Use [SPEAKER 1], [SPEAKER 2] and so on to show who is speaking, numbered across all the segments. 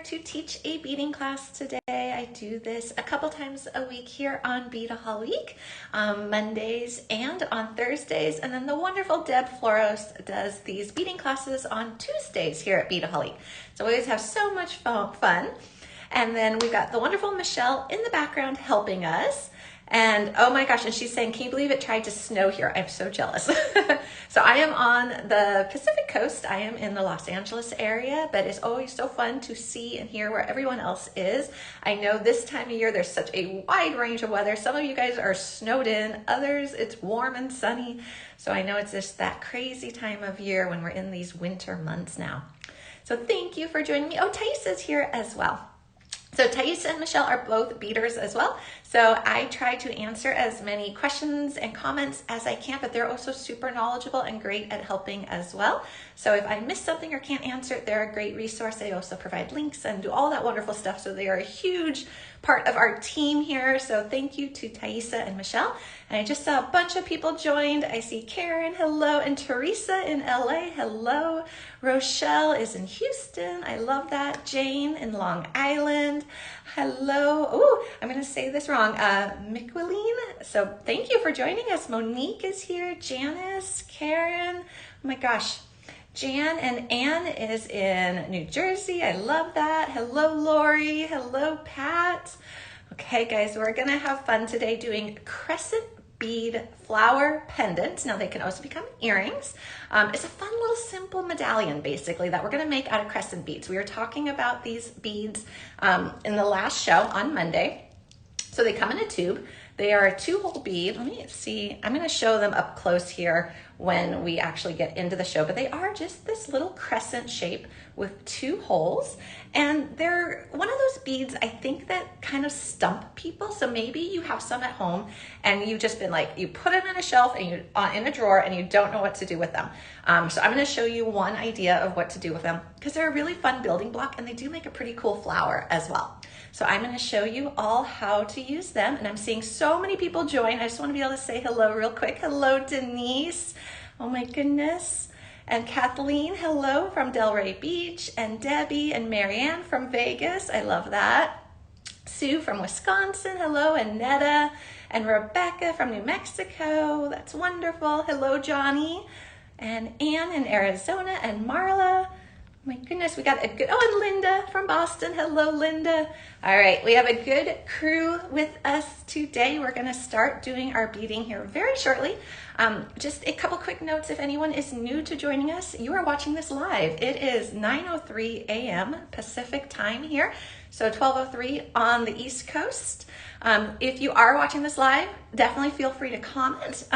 [SPEAKER 1] to teach a beading class today. I do this a couple times a week here on Beadaholique, Mondays and on Thursdays. And then the wonderful Deb Floros does these beading classes on Tuesdays here at Beadaholique. So we always have so much fun. And then we've got the wonderful Michelle in the background helping us. And oh my gosh, and she's saying, can you believe it tried to snow here? I'm so jealous. So I am on the Pacific Coast. I am in the Los Angeles area, but it's always so fun to see and hear where everyone else is. I know this time of year, there's such a wide range of weather. Some of you guys are snowed in, others it's warm and sunny. So I know it's just that crazy time of year when we're in these winter months now. So thank you for joining me. Oh, Thais is here as well. So Thais and Michelle are both beaders as well. So I try to answer as many questions and comments as I can, but they're also super knowledgeable and great at helping as well. So if I miss something or can't answer it, they're a great resource. They also provide links and do all that wonderful stuff. So they are a huge part of our team here. So thank you to Thaisa and Michelle. And I just saw a bunch of people joined. I see Karen, hello, and Teresa in LA, hello. Rochelle is in Houston. I love that. Jane in Long Island. Hello. Oh, I'm going to say this wrong. Miqueline. So thank you for joining us. Monique is here. Janice, Karen. Oh my gosh. Jan and Anne is in New Jersey. I love that. Hello, Lori. Hello, Pat. Okay, guys, we're going to have fun today doing Crescent bead flower pendants. Now they can also become earrings. It's a fun little simple medallion basically that we're going to make out of crescent beads. We were talking about these beads in the last show on Monday. So they come in a tube. They are a 2-hole bead. Let me see. I'm going to show them up close here when we actually get into the show, but they are just this little crescent shape with 2 holes. And they're one of those beads, I think, that kind of stump people. So maybe you have some at home and you've just been like, you put them in a shelf and you in a drawer and you don't know what to do with them. So I'm going to show you one idea of what to do with them because they're a really fun building block and they do make a pretty cool flower as well. So I'm going to show you all how to use them. And I'm seeing so many people join. I just want to be able to say hello real quick. Hello, Denise. Oh my goodness. And Kathleen, hello from Delray Beach. And Debbie and Marianne from Vegas. I love that. Sue from Wisconsin, hello. And Netta and Rebecca from New Mexico. That's wonderful. Hello, Johnny. And Anne in Arizona and Marla. My goodness, we got a good, oh, and Linda from Boston. Hello, Linda. All right, we have a good crew with us today. We're gonna start doing our beading here very shortly. Just a couple quick notes. If anyone is new to joining us, you are watching this live. It is 9:03 a.m. Pacific time here, so 12:03 on the East Coast. If you are watching this live, definitely feel free to comment,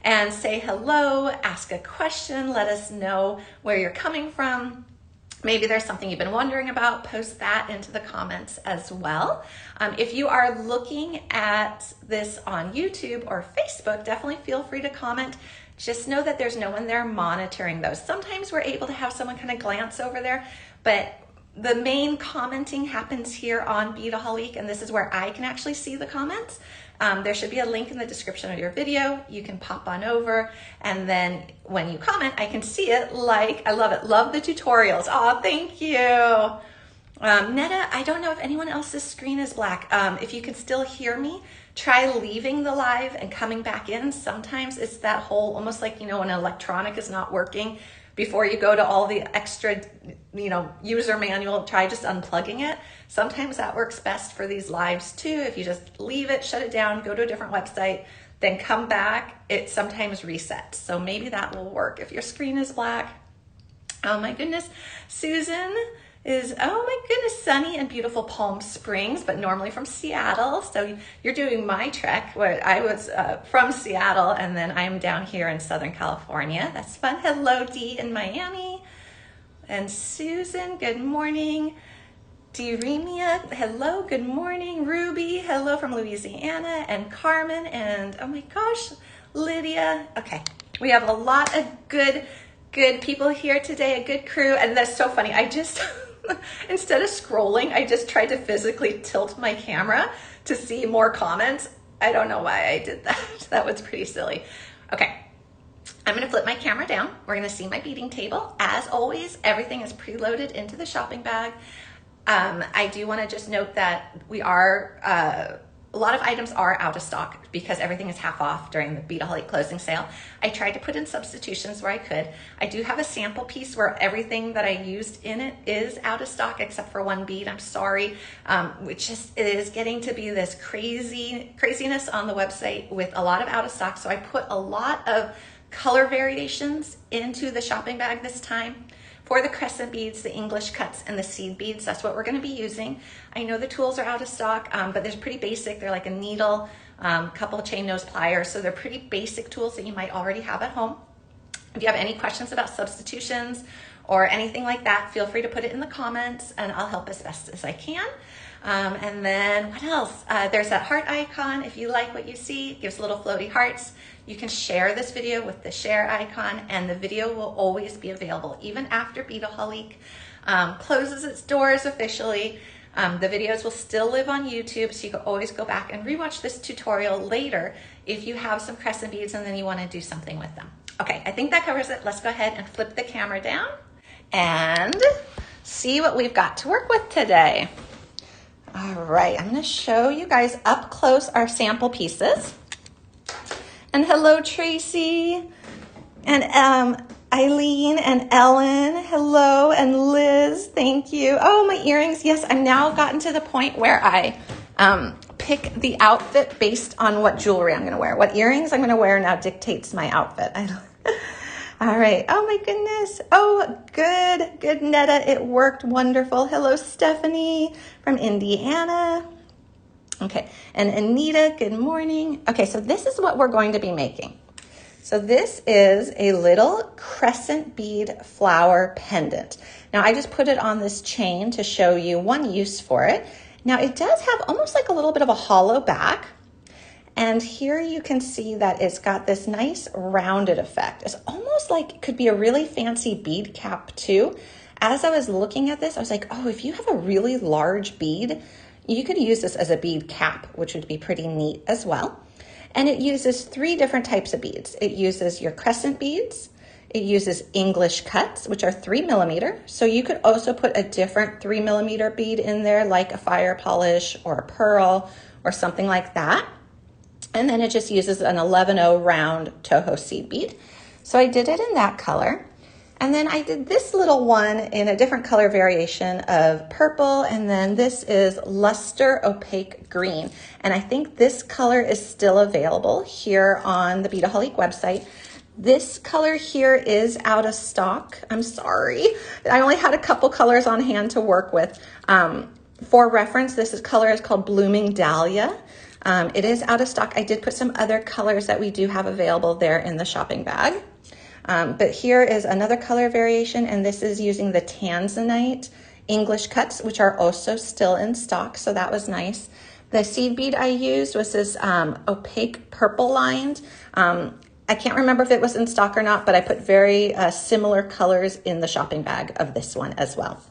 [SPEAKER 1] and say hello, ask a question, let us know where you're coming from. Maybe there's something you've been wondering about, post that into the comments as well. If you are looking at this on YouTube or Facebook, definitely feel free to comment. Just know that there's no one there monitoring those. Sometimes we're able to have someone kind of glance over there, but the main commenting happens here on Beadaholique, and this is where I can actually see the comments. There should be a link in the description of your video. You can pop on over, and then when you comment, I can see it. I love it. Love the tutorials. Oh, thank you. Netta, I don't know if anyone else's screen is black. If you can still hear me, try leaving the live and coming back in. Sometimes it's that whole, almost like, when an electronic is not working, before you go to all the extra, user manual, try just unplugging it. Sometimes that works best for these lives too. If you just leave it, shut it down, go to a different website, then come back, it sometimes resets. So maybe that will work if your screen is black. Oh my goodness. Susan is, oh my goodness, sunny and beautiful Palm Springs, but normally from Seattle. So you're doing my trek where I was from Seattle and then I'm down here in Southern California. That's fun. Hello, Dee in Miami. And Susan, good morning. Diremia, hello, good morning. Ruby, hello from Louisiana. And Carmen, and oh my gosh, Lydia. Okay, we have a lot of good people here today, a good crew. And that's so funny. I just, instead of scrolling, I just tried to physically tilt my camera to see more comments. I don't know why I did that. That was pretty silly. Okay. I'm going to flip my camera down. We're going to see my beading table. As always, everything is preloaded into the shopping bag. I do want to just note that we are, a lot of items are out of stock because everything is half off during the Beadaholique closing sale. I tried to put in substitutions where I could. I do have a sample piece where everything that I used in it is out of stock except for one bead. I'm sorry. Which just is getting to be this craziness on the website with a lot of out of stock. So I put a lot of color variations into the shopping bag this time. For the crescent beads, the English cuts, and the seed beads, that's what we're going to be using. I know the tools are out of stock, but they're pretty basic. They're like a needle, couple of chain nose pliers, so they're pretty basic tools that you might already have at home. If you have any questions about substitutions or anything like that, feel free to put it in the comments, and I'll help as best as I can. And then what else? There's that heart icon. If you like what you see, it gives little floaty hearts. You can share this video with the share icon, and the video will always be available. Even after Beadaholique closes its doors officially, the videos will still live on YouTube, so you can always go back and rewatch this tutorial later if you have some crescent beads and then you want to do something with them. Okay, I think that covers it. Let's go ahead and flip the camera down and see what we've got to work with today. All right, I'm going to show you guys up close our sample pieces. And hello, Tracy, and Eileen, and Ellen. Hello, and Liz. Thank you. Oh, my earrings. Yes, I've now gotten to the point where I pick the outfit based on what jewelry I'm going to wear. What earrings I'm going to wear now dictates my outfit. All right. Oh, my goodness. Oh, good, Netta. It worked wonderful. Hello, Stephanie from Indiana. Okay, and Anita, good morning. Okay, so this is what we're going to be making. So this is a little crescent bead flower pendant. Now I just put it on this chain to show you one use for it. Now it does have almost like a little bit of a hollow back. And here you can see that it's got this nice rounded effect. It's almost like it could be a really fancy bead cap too. As I was looking at this, I was like, oh, if you have a really large bead, you could use this as a bead cap, which would be pretty neat as well. And it uses 3 different types of beads. It uses your crescent beads. It uses English cuts, which are 3 millimeter. So you could also put a different 3 millimeter bead in there, like a fire polish or a pearl or something like that. And then it just uses an 11-0 round Toho seed bead. So I did it in that color. And then I did this little one in a different color variation of purple, and then this is luster opaque green. And I think this color is still available here on the Beadaholique website. This color here is out of stock. I'm sorry. I only had a couple colors on hand to work with. For reference, this color is called Blooming Dahlia. It is out of stock. I did put some other colors that we do have available there in the shopping bag. But here is another color variation, and this is using the Tanzanite English cuts, which are also still in stock, so that was nice. The seed bead I used was this opaque purple lined. I can't remember if it was in stock or not, but I put very similar colors in the shopping bag of this one as well.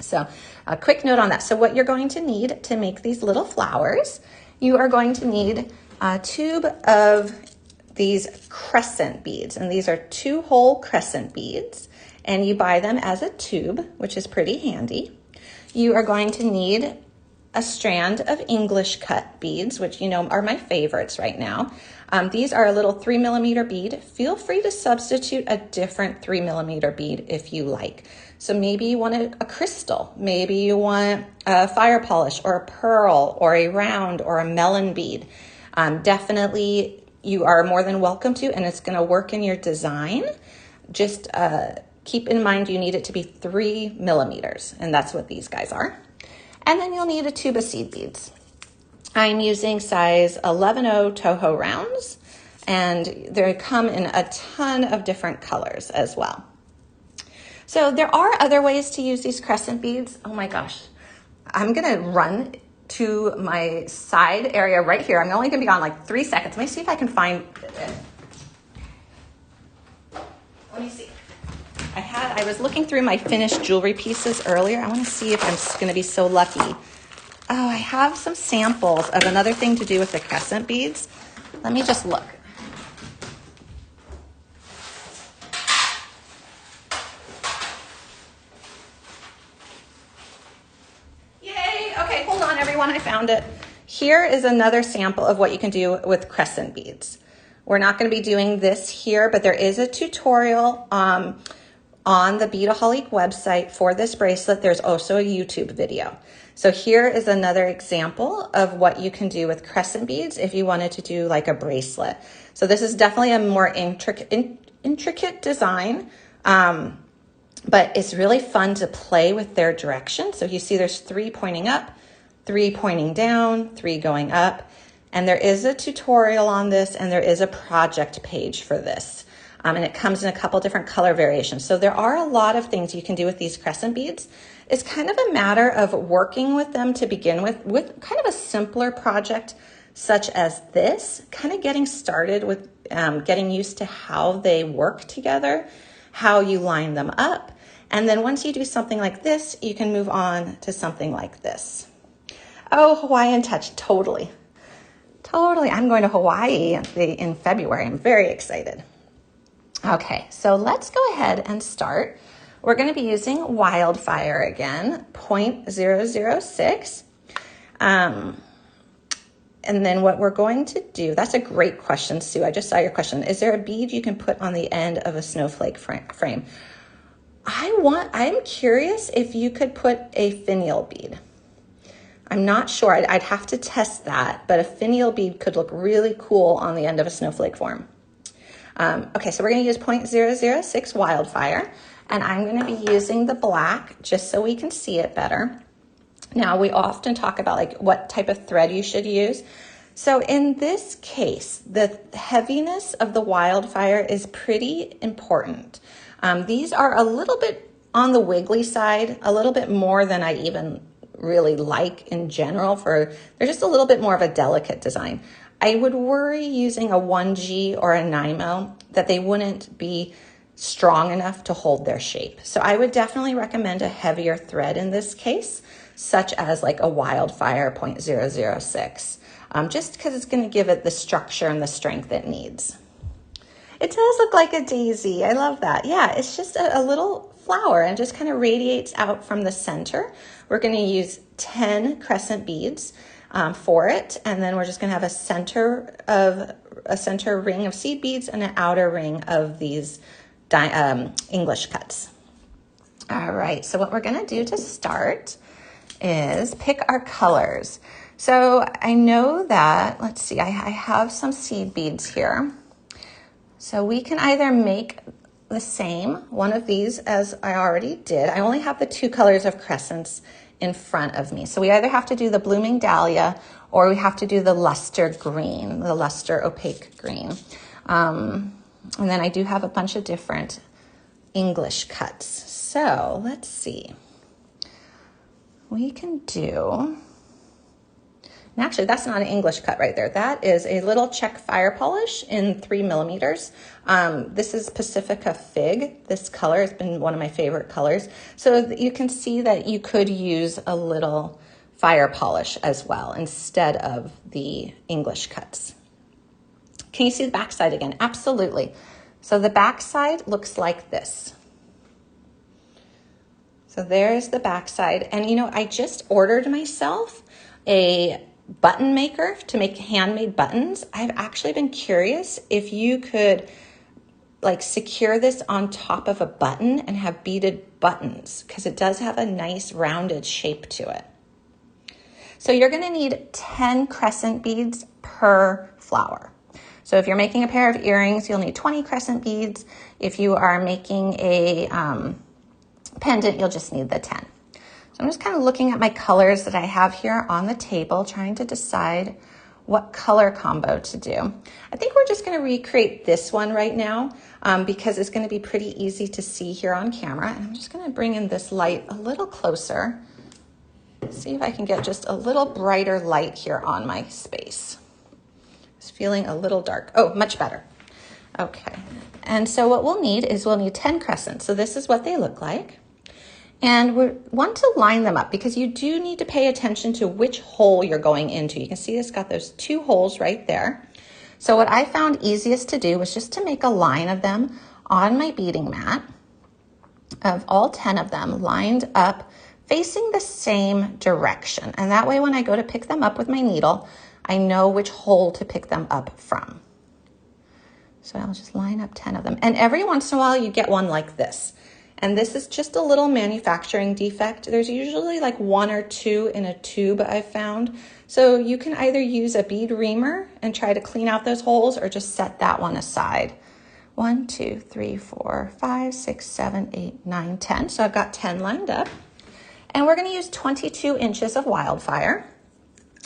[SPEAKER 1] So a quick note on that. So what you're going to need to make these little flowers, you are going to need a tube of these crescent beads, and these are 2-hole crescent beads, and you buy them as a tube, which is pretty handy. You are going to need a strand of English cut beads, which you know are my favorites right now. These are a little 3 millimeter bead. Feel free to substitute a different 3 millimeter bead if you like. So maybe you want a crystal, maybe you want a fire polish or a pearl or a round or a melon bead. Definitely you are more than welcome to, and it's going to work in your design. Just keep in mind you need it to be 3 millimeters, and that's what these guys are. And then you'll need a tube of seed beads. I'm using size 11-0 Toho rounds, and they come in a ton of different colors as well. So there are other ways to use these crescent beads. Oh my gosh, I'm gonna run to my side area right here. I'm only gonna be gone like 3 seconds. Let me see if I can find it. Let me see. I was looking through my finished jewelry pieces earlier. I want to see if I'm going to be so lucky. Oh, I have some samples of another thing to do with the crescent beads. Let me just look. on everyone, I found it. Here is another sample of what you can do with crescent beads. We're not going to be doing this here, but there is a tutorial on the Beadaholique website for this bracelet. There's also a YouTube video. So here is another example of what you can do with crescent beads if you wanted to do like a bracelet. So this is definitely a more intricate design, but it's really fun to play with their direction. So you see there's 3 pointing up, 3 pointing down, 3 going up. And there is a tutorial on this, and there is a project page for this. And it comes in a couple different color variations. So there are a lot of things you can do with these crescent beads. It's kind of a matter of working with them to begin with kind of a simpler project such as this, kind of getting started with getting used to how they work together, how you line them up. And then once you do something like this, you can move on to something like this. Oh, Hawaiian touch, totally. Totally. I'm going to Hawaii in February. I'm very excited. Okay, so let's go ahead and start. We're going to be using Wildfire again, 0.006. And then what we're going to do, that's a great question, Sue. I just saw your question. Is there a bead you can put on the end of a snowflake frame? I'm curious if you could put a finial bead. I'm not sure. I'd have to test that, but a finial bead could look really cool on the end of a snowflake form. Okay, so we're going to use 0.006 Wildfire, and I'm going to be using the black just so we can see it better. Now, we often talk about like what type of thread you should use. So in this case, the heaviness of the Wildfire is pretty important. These are a little bit on the wiggly side, a little bit more than I even really like in general. They're just a little bit more of a delicate design. I would worry using a 1G or a NYMO that they wouldn't be strong enough to hold their shape. So I would definitely recommend a heavier thread in this case, such as like a Wildfire 0.006, just because it's going to give it the structure and the strength it needs. It does look like a daisy. I love that. Yeah, it's just a little flower and just kind of radiates out from the center. We're going to use 10 crescent beads for it, and then we're just going to have a center ring of seed beads and an outer ring of these English cuts. All right, so what we're going to do to start is pick our colors. So I know that, let's see, I have some seed beads here. So we can either make the same one of these as I already did. I only have the 2 colors of crescents in front of me. So we either have to do the Blooming Dahlia or we have to do the luster green, the luster opaque green. And then I do have a bunch of different English cuts. So let's see. We can do, and actually that's not an English cut right there. That is a little check fire polish in 3 millimeters. This is Pacifica Fig. This color has been one of my favorite colors. So you can see that you could use a little fire polish as well instead of the English cuts. Can you see the back side again? Absolutely. So the back side looks like this. So there's the back side. And you know, I just ordered myself a button maker to make handmade buttons. I've actually been curious if you could like secure this on top of a button and have beaded buttons, because it does have a nice rounded shape to it. So you're going to need 10 crescent beads per flower. So if you're making a pair of earrings, you'll need 20 crescent beads. If you are making a pendant, you'll just need the 10. So I'm just kind of looking at my colors that I have here on the table, trying to decide what color combo to do. I think we're just going to recreate this one right now because it's going to be pretty easy to see here on camera. And I'm just going to bring in this light a little closer. See if I can get just a little brighter light here on my space. It's feeling a little dark. Oh, much better. Okay. And so what we'll need is 10 crescents. So this is what they look like. And we want to line them up because you do need to pay attention to which hole you're going into. You can see it's got those 2 holes right there. So what I found easiest to do was just to make a line of them on my beading mat, of all 10 of them lined up facing the same direction. And that way when I go to pick them up with my needle, I know which hole to pick them up from. So I'll just line up 10 of them. And every once in a while you get one like this. And this is just a little manufacturing defect. There's usually like 1 or 2 in a tube I've found. So you can either use a bead reamer and try to clean out those holes or just set that one aside. 1, 2, 3, 4, 5, 6, 7, 8, 9, 10. So I've got 10 lined up. And we're gonna use 22 inches of wildfire.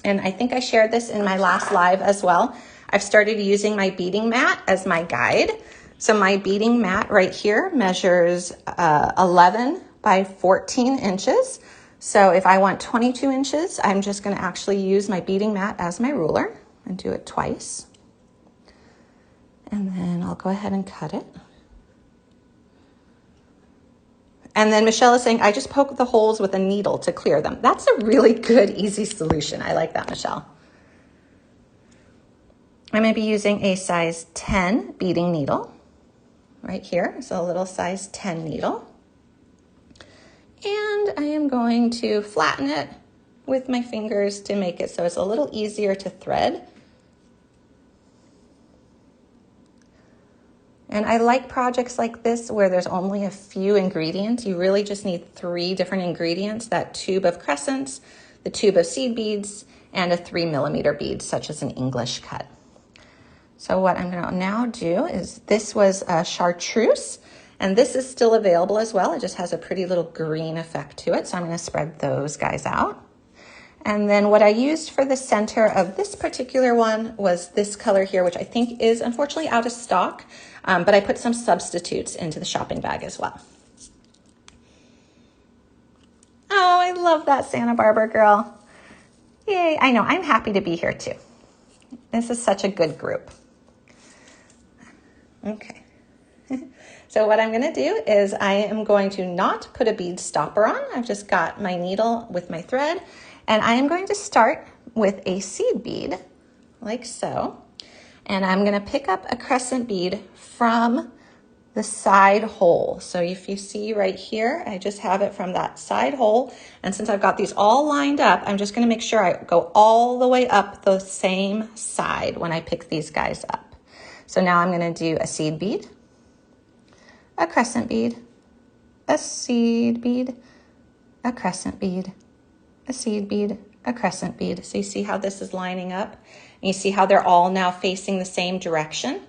[SPEAKER 1] And I think I shared this in my last live as well. I've started using my beading mat as my guide. So my beading mat right here measures 11 by 14 inches. So if I want 22 inches, I'm just gonna actually use my beading mat as my ruler and do it twice. And then I'll go ahead and cut it. And then Michelle is saying, I just poke the holes with a needle to clear them. That's a really good, easy solution. I like that, Michelle. I'm gonna be using a size 10 beading needle. Right here is a little size 10 needle. And I am going to flatten it with my fingers to make it so it's a little easier to thread. And I like projects like this where there's only a few ingredients. You really just need 3 different ingredients, that tube of crescents, the tube of seed beads, and a 3mm bead, such as an English cut. So what I'm gonna now do is, this was a chartreuse, and this is still available as well. It just has a pretty little green effect to it. So I'm gonna spread those guys out. And then what I used for the center of this particular one was this color here, which I think is unfortunately out of stock, but I put some substitutes into the shopping bag as well. Oh, I love that Santa Barbara girl. Yay, I know, I'm happy to be here too. This is such a good group. Okay, so what I'm gonna do is I am going to not put a bead stopper on. I've just got my needle with my thread, and I am going to start with a seed bead, like so. And I'm gonna pick up a crescent bead from the side hole. So if you see right here, I just have it from that side hole. And since I've got these all lined up, I'm just gonna make sure I go all the way up the same side when I pick these guys up. So now I'm gonna do a seed bead, a crescent bead, a seed bead, a crescent bead, a seed bead, a crescent bead. So you see how this is lining up? And you see how they're all now facing the same direction?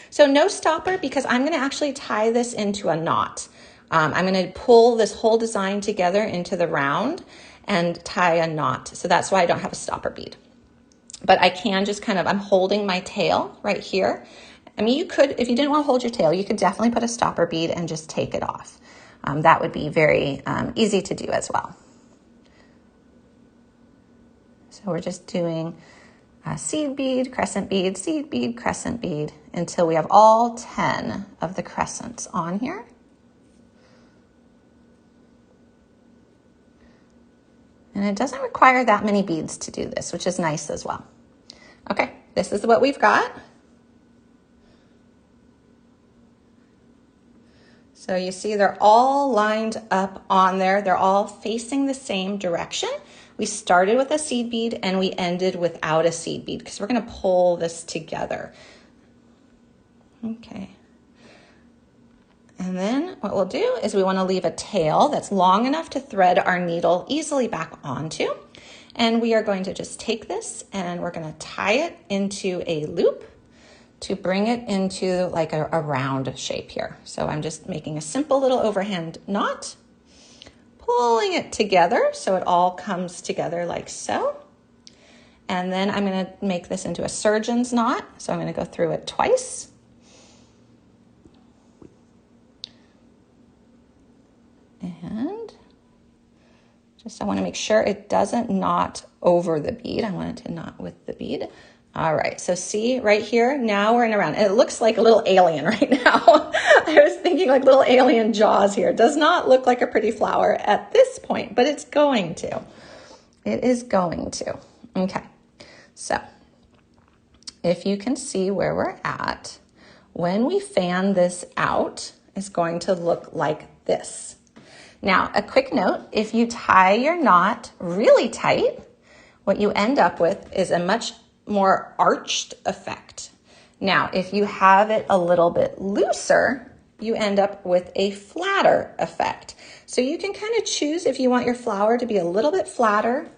[SPEAKER 1] So no stopper, because I'm gonna actually tie this into a knot. I'm gonna pull this whole design together into the round and tie a knot. So that's why I don't have a stopper bead. But I can just kind of, I'm holding my tail right here. I mean, you could, if you didn't want to hold your tail, you could definitely put a stopper bead and just take it off. That would be very easy to do as well. So we're just doing a seed bead, crescent bead, seed bead, crescent bead, until we have all 10 of the crescents on here. And it doesn't require that many beads to do this, which is nice as well. Okay, this is what we've got. So you see they're all lined up on there. They're all facing the same direction. We started with a seed bead and we ended without a seed bead because we're gonna pull this together. Okay. And then what we'll do is we wanna leave a tail that's long enough to thread our needle easily back onto. And we are going to just take this and we're gonna tie it into a loop to bring it into like a round shape here. So I'm just making a simple little overhand knot, pulling it together so it all comes together like so. And then I'm gonna make this into a surgeon's knot. So I'm gonna go through it twice. And just, I wanna make sure it doesn't knot over the bead. I want it to knot with the bead. All right, so see right here, now we're in a round. And it looks like a little alien right now. I was thinking like little alien jaws here. It does not look like a pretty flower at this point, but it's going to. It is going to. Okay, so if you can see where we're at, when we fan this out, it's going to look like this. Now, a quick note, if you tie your knot really tight, what you end up with is a much more arched effect. Now, if you have it a little bit looser, you end up with a flatter effect. So you can kind of choose if you want your flower to be a little bit flatter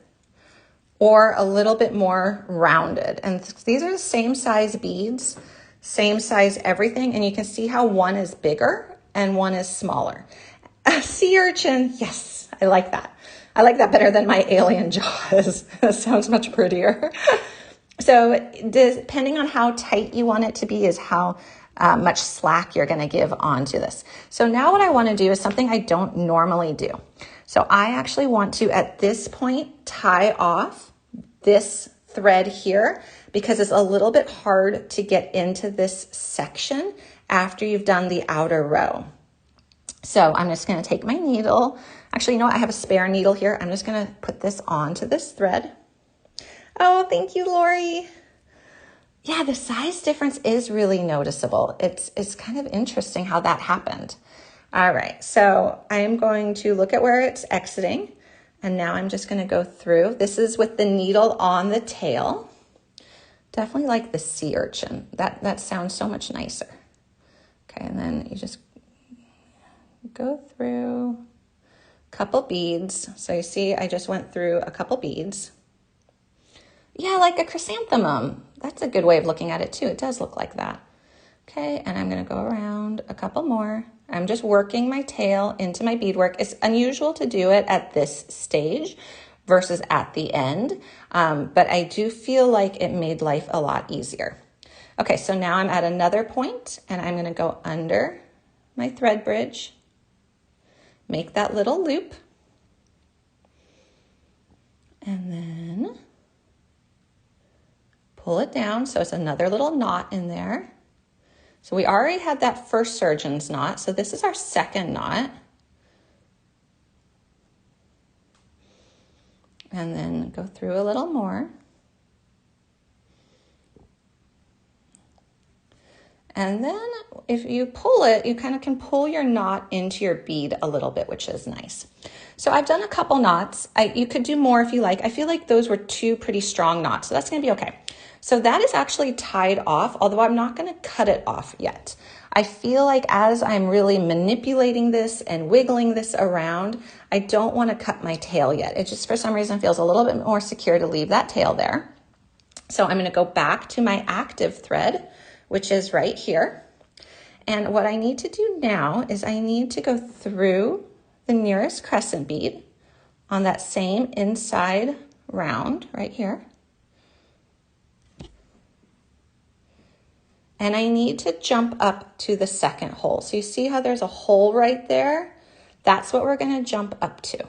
[SPEAKER 1] or a little bit more rounded. And these are the same size beads, same size everything, and you can see how one is bigger and one is smaller. A sea urchin, yes, I like that. I like that better than my alien jaws. That sounds much prettier. So depending on how tight you want it to be is how much slack you're gonna give onto this. So now what I wanna do is something I don't normally do. So I actually want to, at this point, tie off this thread here because it's a little bit hard to get into this section after you've done the outer row. So I'm just gonna take my needle. Actually, you know what? I have a spare needle here. I'm just gonna put this onto this thread. Oh, thank you, Lori. Yeah, the size difference is really noticeable. It's kind of interesting how that happened. All right, so I'm going to look at where it's exiting, and now I'm just gonna go through. This is with the needle on the tail. Definitely like the sea urchin. That sounds so much nicer. Okay, and then you just go through a couple beads. So you see, I just went through a couple beads. Yeah, like a chrysanthemum. That's a good way of looking at it too. It does look like that. Okay, and I'm gonna go around a couple more. I'm just working my tail into my beadwork. It's unusual to do it at this stage versus at the end, but I do feel like it made life a lot easier. Okay, so now I'm at another point and I'm gonna go under my thread bridge, make that little loop, and then pull it down so it's another little knot in there. So we already had that first surgeon's knot, so this is our second knot. And then go through a little more. And then if you pull it, you kind of can pull your knot into your bead a little bit, which is nice. So I've done a couple knots. You could do more if you like. I feel like those were two pretty strong knots, so that's gonna be okay. So that is actually tied off, although I'm not gonna cut it off yet. I feel like as I'm really manipulating this and wiggling this around, I don't wanna cut my tail yet. It just for some reason feels a little bit more secure to leave that tail there. So I'm gonna go back to my active thread, which is right here. And what I need to do now is I need to go through the nearest crescent bead on that same inside round right here. And I need to jump up to the second hole. So you see how there's a hole right there? That's what we're gonna jump up to.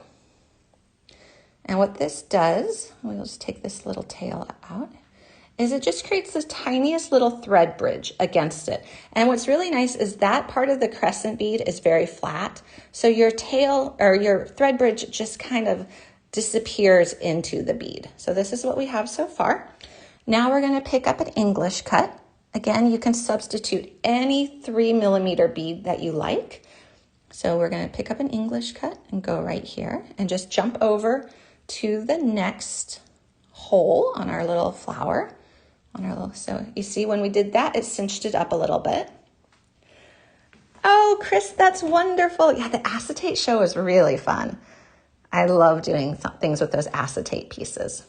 [SPEAKER 1] And what this does, we'll just take this little tail out, is it just creates the tiniest little thread bridge against it. And what's really nice is that part of the crescent bead is very flat. So your tail or your thread bridge just kind of disappears into the bead. So this is what we have so far. Now we're gonna pick up an English cut. Again, you can substitute any 3mm bead that you like. So we're gonna pick up an English cut and go right here and just jump over to the next hole on our little flower. So you see when we did that, it cinched it up a little bit. Oh, Chris, that's wonderful. Yeah, the acetate show is really fun. I love doing things with those acetate pieces.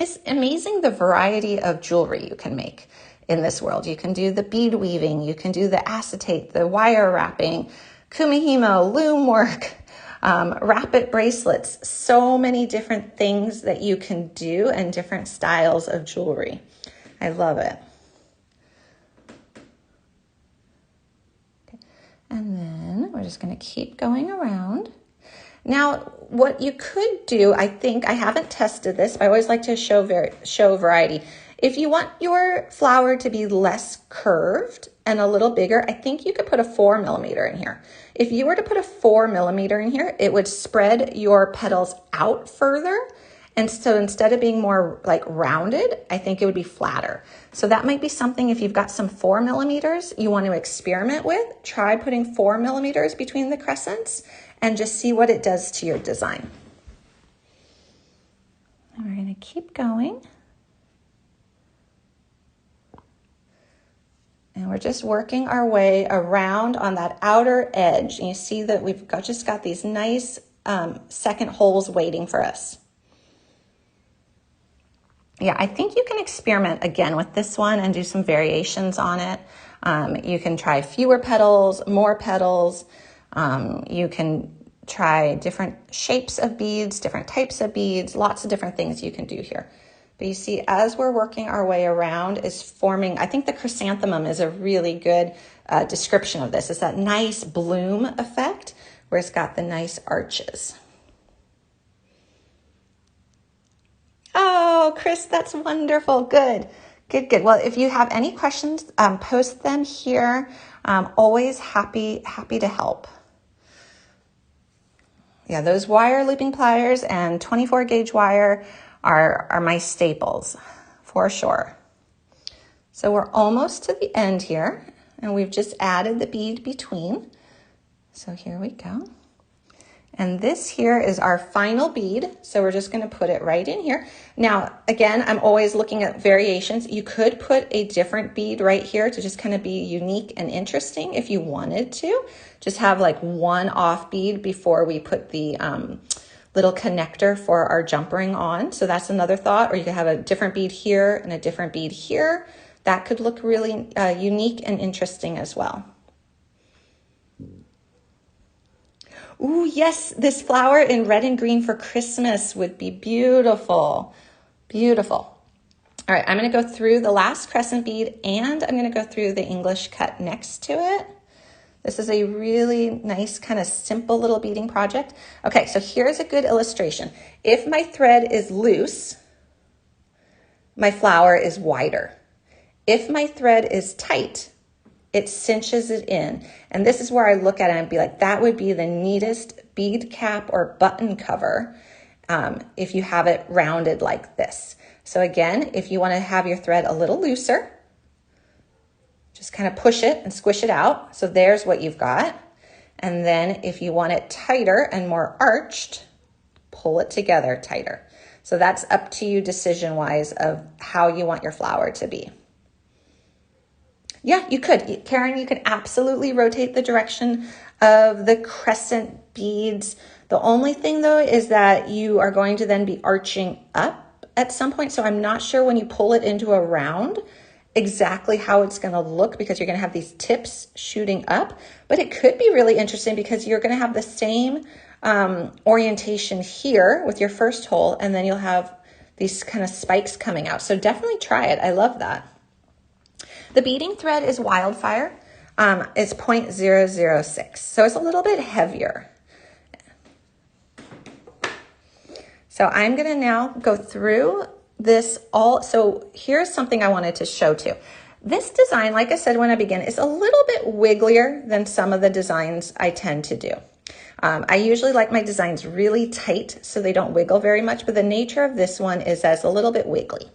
[SPEAKER 1] It's amazing the variety of jewelry you can make in this world. You can do the bead weaving, you can do the acetate, the wire wrapping, kumihimo, loom work, wrap-it bracelets, so many different things that you can do and different styles of jewelry. I love it. Okay. And then we're just gonna keep going around. Now, what you could do, I think, I haven't tested this, but I always like to show variety. If you want your flower to be less curved and a little bigger, I think you could put a 4mm in here. If you were to put a 4mm in here, it would spread your petals out further. And so instead of being more like rounded, I think it would be flatter. So that might be something if you've got some 4mm you want to experiment with, try putting 4mm between the crescents and just see what it does to your design. And we're going to keep going. And we're just working our way around on that outer edge. And you see that we've just got these nice second holes waiting for us. Yeah, I think you can experiment again with this one and do some variations on it. You can try fewer petals, more petals. You can try different shapes of beads, different types of beads, lots of different things you can do here. But you see, as we're working our way around is forming, I think the chrysanthemum is a really good description of this. It's that nice bloom effect where it's got the nice arches. Oh, Chris, that's wonderful. Good, good, good. Well, if you have any questions, post them here. Always happy to help. Yeah, those wire looping pliers and 24 gauge wire are my staples for sure. So we're almost to the end here, and we've just added the bead between. So here we go. And this here is our final bead. So we're just going to put it right in here. Now, again, I'm always looking at variations. You could put a different bead right here to just kind of be unique and interesting if you wanted to. Just have like one off bead before we put the little connector for our jump ring on. So that's another thought. Or you could have a different bead here and a different bead here. That could look really unique and interesting as well. Ooh, yes, this flower in red and green for Christmas would be beautiful. Beautiful. All right, I'm going to go through the last crescent bead and I'm going to go through the English cut next to it. This is a really nice kind of simple little beading project. Okay, so here's a good illustration. If my thread is loose, my flower is wider. If my thread is tight, it cinches it in. And this is where I look at it and be like, that would be the neatest bead cap or button cover if you have it rounded like this. So again, if you want to have your thread a little looser, just kind of push it and squish it out. So there's what you've got. And then if you want it tighter and more arched, pull it together tighter. So that's up to you decision-wise of how you want your flower to be. Yeah, you could. Karen, you could absolutely rotate the direction of the crescent beads. The only thing though is that you are going to then be arching up at some point. So I'm not sure when you pull it into a round exactly how it's going to look because you're going to have these tips shooting up. But it could be really interesting because you're going to have the same orientation here with your first hole, and then you'll have these kind of spikes coming out. So definitely try it. I love that. The beading thread is Wildfire. It's 0.006, so it's a little bit heavier. So I'm going to now go through this all. So here's something I wanted to show too. This design, like I said when I began, is a little bit wigglier than some of the designs I tend to do. I usually like my designs really tight so they don't wiggle very much, but the nature of this one is that it's a little bit wiggly.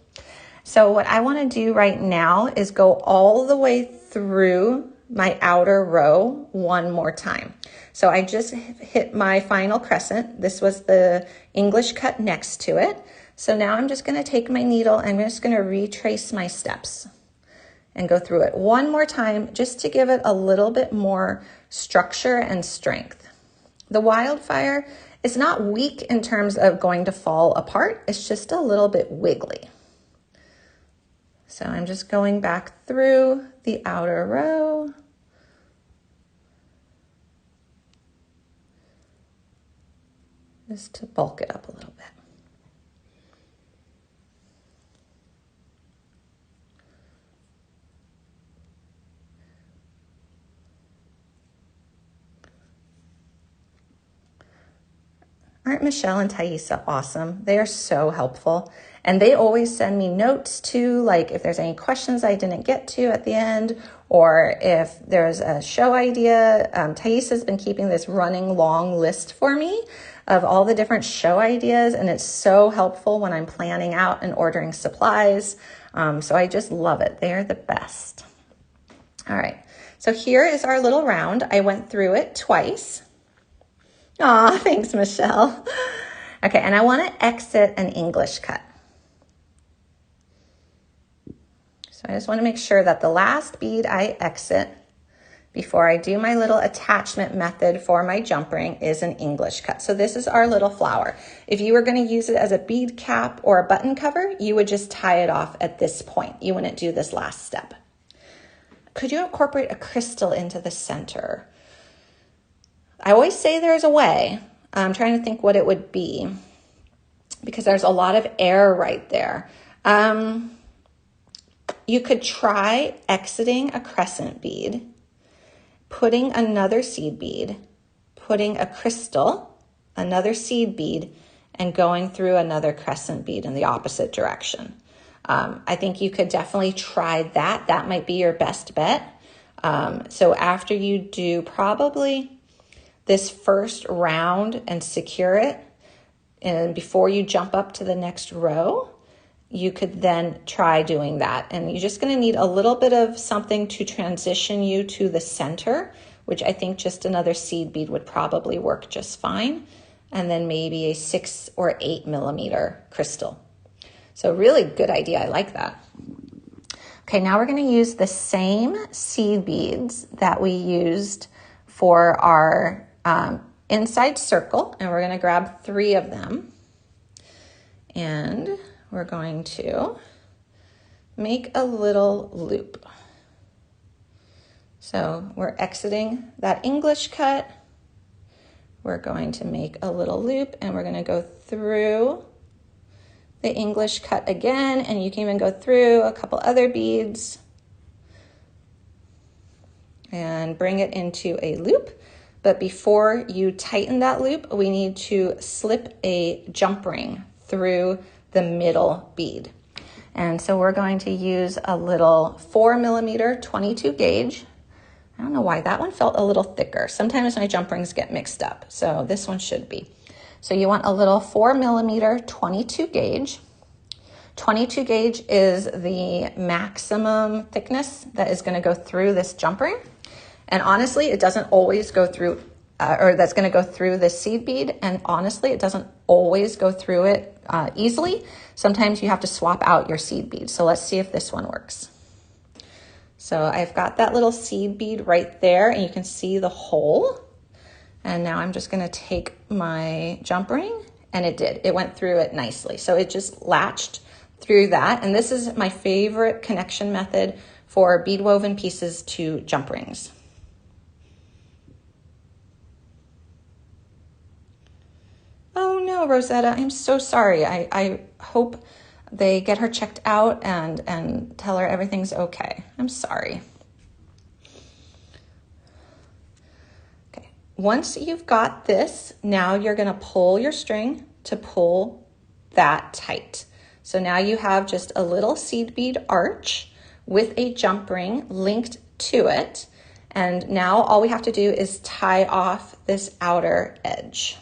[SPEAKER 1] So what I want to do right now is go all the way through my outer row one more time. So I just hit my final crescent. This was the English cut next to it. So now I'm just going to take my needle and I'm just going to retrace my steps and go through it one more time just to give it a little bit more structure and strength. The Wildfire is not weak in terms of going to fall apart. It's just a little bit wiggly. So I'm just going back through the outer row. Just to bulk it up a little bit. Aren't Michelle and Thaisa awesome? They are so helpful. And they always send me notes too, like if there's any questions I didn't get to at the end, or if there's a show idea. Thaisa's been keeping this running long list for me of all the different show ideas, and it's so helpful when I'm planning out and ordering supplies. So I just love it. They're the best. All right, so here is our little round. I went through it twice. Aw, thanks, Michelle. Okay, and I want to exit an English cut. So I just want to make sure that the last bead I exit before I do my little attachment method for my jump ring is an English cut. So this is our little flower. If you were going to use it as a bead cap or a button cover, you would just tie it off at this point. You wouldn't do this last step. Could you incorporate a crystal into the center? I always say there's a way. I'm trying to think what it would be because there's a lot of air right there. You could try exiting a crescent bead, putting another seed bead, putting a crystal, another seed bead, and going through another crescent bead in the opposite direction. I think you could definitely try that. That might be your best bet. So after you do probably this first round and secure it, and before you jump up to the next row, you could then try doing that. And you're just going to need a little bit of something to transition you to the center, which I think just another seed bead would probably work just fine. And then maybe a 6 or 8 millimeter crystal. So really good idea. I like that. Okay, now we're going to use the same seed beads that we used for our inside circle, and we're going to grab 3 of them. And we're going to make a little loop. So we're exiting that English cut. We're going to make a little loop and we're going to go through the English cut again, and you can even go through a couple other beads and bring it into a loop. But before you tighten that loop, we need to slip a jump ring through the middle bead. And so we're going to use a little 4 millimeter 22 gauge. I don't know why that one felt a little thicker. Sometimes my jump rings get mixed up, so this one should be. So you want a little 4 millimeter 22 gauge. 22 gauge is the maximum thickness that is going to go through this jump ring. And honestly, it doesn't always go through, or that's going to go through the seed bead. And honestly, it doesn't always go through it easily. Sometimes you have to swap out your seed bead. So let's see if this one works. So I've got that little seed bead right there, and you can see the hole. And now I'm just going to take my jump ring, and it did. It went through it nicely. So it just latched through that. And this is my favorite connection method for bead woven pieces to jump rings. Oh no, Rosetta, I'm so sorry. I hope they get her checked out and tell her everything's okay. I'm sorry. Okay, once you've got this, now you're gonna pull your string to pull that tight. So now you have just a little seed bead arch with a jump ring linked to it. And now all we have to do is tie off this outer edge.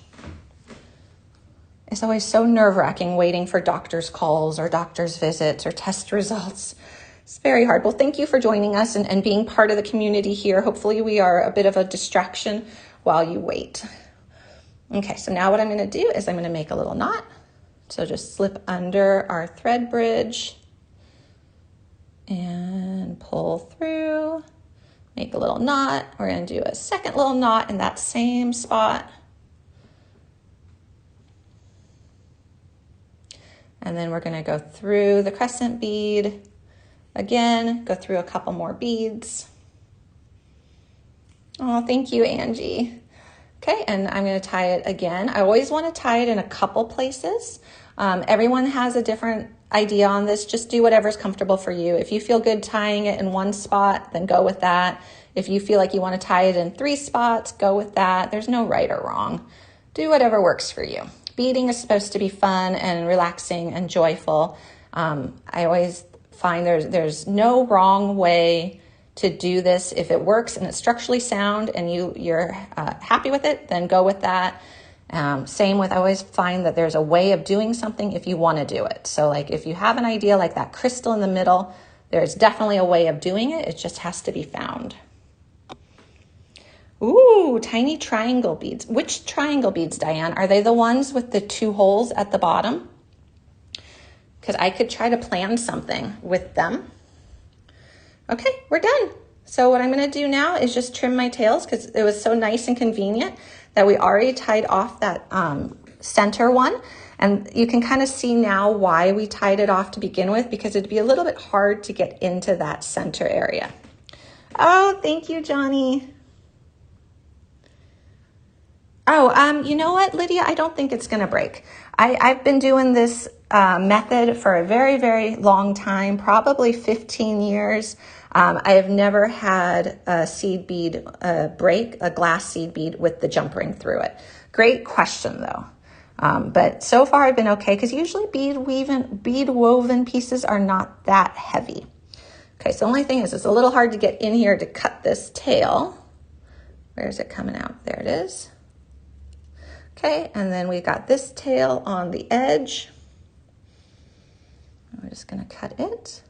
[SPEAKER 1] It's always so nerve-wracking waiting for doctor's calls or doctor's visits or test results. It's very hard. Well, thank you for joining us and being part of the community here. Hopefully we are a bit of a distraction while you wait. Okay, so now what I'm going to do is I'm going to make a little knot. So just slip under our thread bridge and pull through, make a little knot. We're going to do a second little knot in that same spot. And then we're going to go through the crescent bead again, go through a couple more beads. Oh, thank you, Angie. Okay, and I'm going to tie it again. I always want to tie it in a couple places. Everyone has a different idea on this. Just do whatever's comfortable for you. If you feel good tying it in one spot, then go with that. If you feel like you want to tie it in 3 spots, go with that. There's no right or wrong. Do whatever works for you. Beading is supposed to be fun and relaxing and joyful. I always find there's no wrong way to do this. If it works and it's structurally sound and you're happy with it, then go with that. Same with, I always find that there's a way of doing something if you want to do it. So like if you have an idea like that crystal in the middle, there's definitely a way of doing it. It just has to be found. Ooh, tiny triangle beads. Which triangle beads, Diane? Are they the ones with the 2 holes at the bottom? Because I could try to plan something with them. Okay, we're done. So what I'm going to do now is just trim my tails because it was so nice and convenient that we already tied off that center one. And you can kind of see now why we tied it off to begin with, because it'd be a little bit hard to get into that center area. Oh, thank you, Johnny. Oh, you know what, Lydia? I don't think it's going to break. I've been doing this method for a very, very long time, probably 15 years. I have never had a seed bead break, a glass seed bead with the jump ring through it. Great question, though. But so far I've been okay, because usually bead woven pieces are not that heavy. Okay, so the only thing is it's a little hard to get in here to cut this tail. Where is it coming out? There it is. Okay, and then we got this tail on the edge. We're just gonna cut it.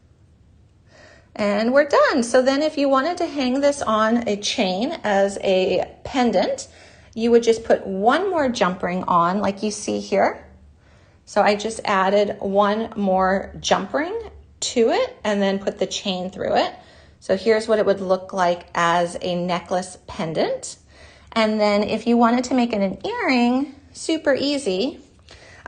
[SPEAKER 1] And we're done. So then if you wanted to hang this on a chain as a pendant, you would just put one more jump ring on like you see here. So I just added one more jump ring to it and then put the chain through it. So here's what it would look like as a necklace pendant. And then if you wanted to make it an earring, super easy.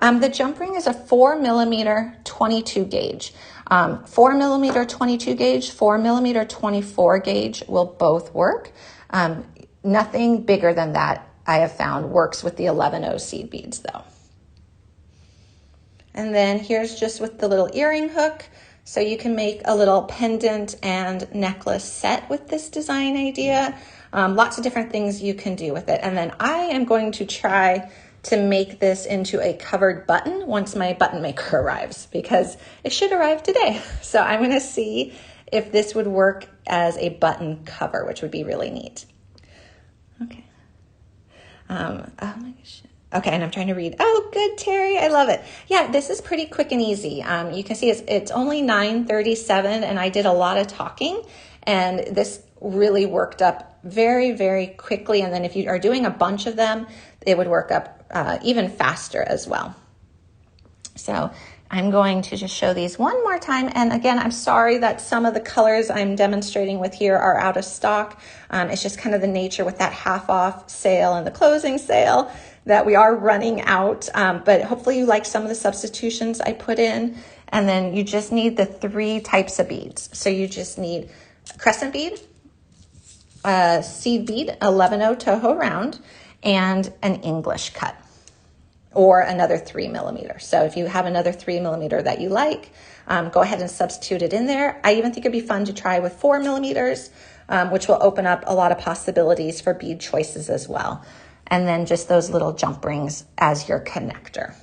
[SPEAKER 1] The jump ring is a 4mm 22 gauge. 4mm 22 gauge, 4mm 24 gauge will both work. Nothing bigger than that, I have found, works with the 11-0 seed beads though. And then here's just with the little earring hook. So you can make a little pendant and necklace set with this design idea. Lots of different things you can do with it. And then I am going to try to make this into a covered button once my button maker arrives, because it should arrive today. So I'm going to see if this would work as a button cover, which would be really neat. Okay. Oh my gosh. Okay, and I'm trying to read. Oh, good, Terry. I love it. Yeah, this is pretty quick and easy. You can see it's only 9:37, and I did a lot of talking, and this really worked up very, very quickly. And then if you are doing a bunch of them, it would work up even faster as well. So I'm going to just show these one more time. And again, I'm sorry that some of the colors I'm demonstrating with here are out of stock. It's just kind of the nature with that half off sale and the closing sale that we are running out. But hopefully you like some of the substitutions I put in. And then you just need the 3 types of beads. So you just need a crescent bead, a seed bead, 11-0 Toho round, and an English cut, or another 3mm. So if you have another 3mm that you like, go ahead and substitute it in there. I even think it'd be fun to try with 4mm, which will open up a lot of possibilities for bead choices as well. And then just those little jump rings as your connector.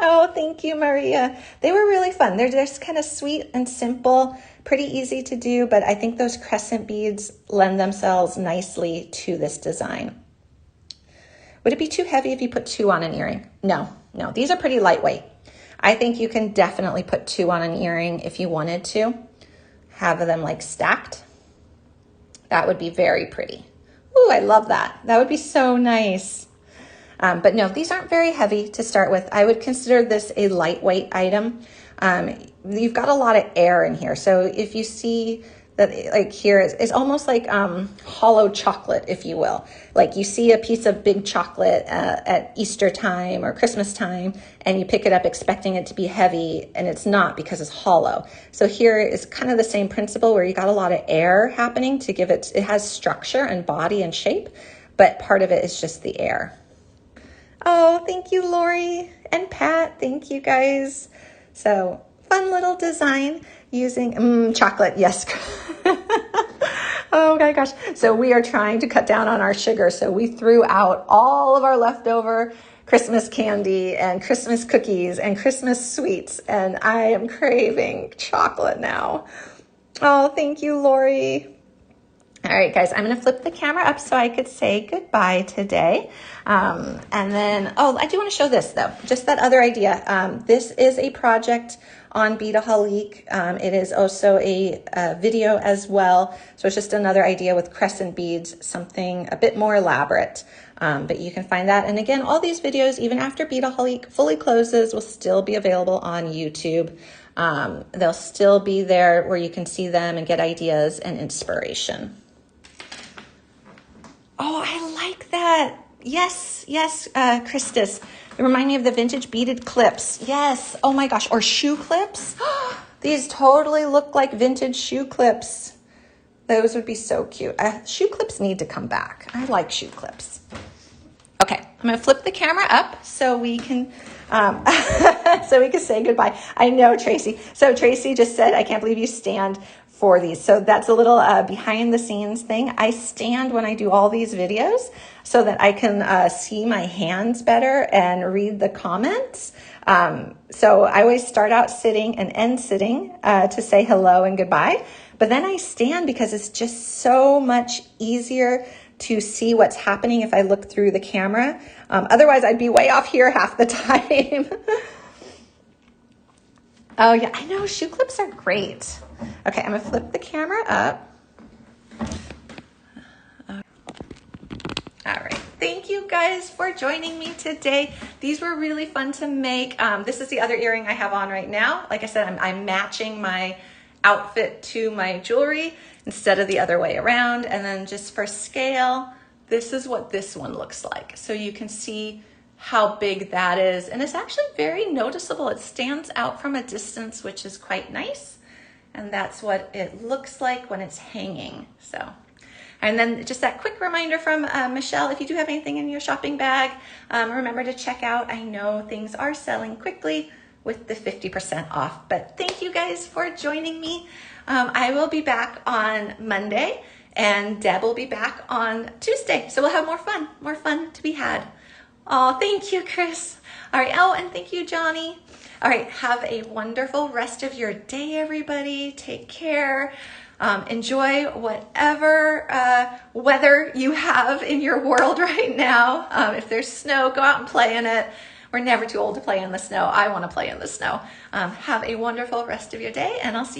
[SPEAKER 1] Oh, thank you, Maria. They were really fun. They're just kind of sweet and simple, pretty easy to do, but I think those crescent beads lend themselves nicely to this design. Would it be too heavy if you put 2 on an earring? No, these are pretty lightweight. I think you can definitely put 2 on an earring if you wanted to. Have them like stacked. That would be very pretty. Ooh, I love that. That would be so nice. But no, these aren't very heavy to start with. I would consider this a lightweight item. You've got a lot of air in here. So if you see that, like here, it's almost like hollow chocolate, if you will. Like you see a piece of big chocolate at Easter time or Christmas time, and you pick it up expecting it to be heavy, and it's not because it's hollow. So here is kind of the same principle where you got a lot of air happening to give it has structure and body and shape, but part of it is just the air. Oh, thank you, Lori and Pat. Thank you, guys. So fun little design using chocolate. Yes. Oh my gosh. So we are trying to cut down on our sugar. So we threw out all of our leftover Christmas candy and Christmas cookies and Christmas sweets. And I am craving chocolate now. Oh, thank you, Lori. All right, guys, I'm going to flip the camera up so I could say goodbye today. And then, oh, I do want to show this though, just that other idea. This is a project on Beadaholique. It is also a video as well. So it's just another idea with crescent beads, something a bit more elaborate. But you can find that. And again, all these videos, even after Beadaholique fully closes, will still be available on YouTube. They'll still be there where you can see them and get ideas and inspiration. Oh, I like that. Yes, yes, Christus. They remind me of the vintage beaded clips. Yes. Oh my gosh. Or shoe clips. These totally look like vintage shoe clips. Those would be so cute. Shoe clips need to come back. I like shoe clips. Okay, I'm gonna flip the camera up so we can say goodbye. I know, Tracy. So Tracy just said, I can't believe you stand for these. So that's a little behind the scenes thing. I stand when I do all these videos so that I can see my hands better and read the comments. So I always start out sitting and end sitting to say hello and goodbye. But then I stand because it's just so much easier to see what's happening if I look through the camera. Otherwise, I'd be way off here half the time. Oh yeah, I know, shoe clips are great. Okay, I'm gonna flip the camera up. All right, thank you guys for joining me today. These were really fun to make. This is the other earring I have on right now. Like I said, I'm matching my outfit to my jewelry instead of the other way around. And then just for scale, this is what this one looks like. So you can see how big that is. And it's actually very noticeable. It stands out from a distance, which is quite nice. And that's what it looks like when it's hanging. So, and then just that quick reminder from Michelle, if you do have anything in your shopping bag, remember to check out. I know things are selling quickly with the 50% off. But thank you guys for joining me. I will be back on Monday and Deb will be back on Tuesday. So we'll have more fun to be had. Oh, thank you, Chris. All right. Oh, and thank you, Johnny. All right. Have a wonderful rest of your day, everybody. Take care. Enjoy whatever weather you have in your world right now. If there's snow, go out and play in it. We're never too old to play in the snow. I want to play in the snow. Have a wonderful rest of your day, and I'll see you